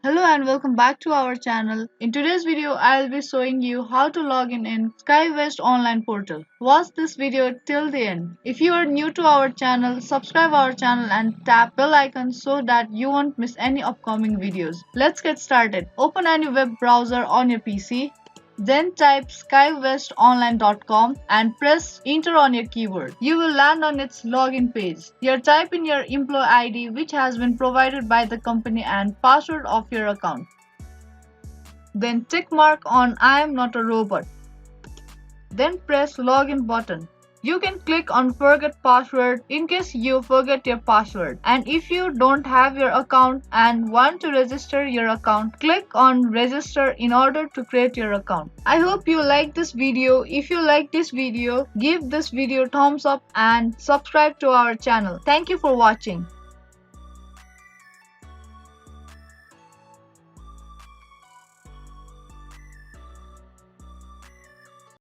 Hello and welcome back to our channel. In today's video, I'll be showing you how to log in SkyWest Online portal. Watch this video till the end. If you are new to our channel, subscribe our channel and tap bell icon so that you won't miss any upcoming videos. Let's get started. Open any web browser on your PC. Then type skywestonline.com and press enter on your keyboard. You will land on its login page. Here type in your employee ID which has been provided by the company and password of your account. Then tick mark on I am not a robot. Then press login button. You can click on forget password in case you forget your password. And if you don't have your account and want to register your account, click on register in order to create your account. I hope you like this video. If you like this video, give this video thumbs up and subscribe to our channel. Thank you for watching.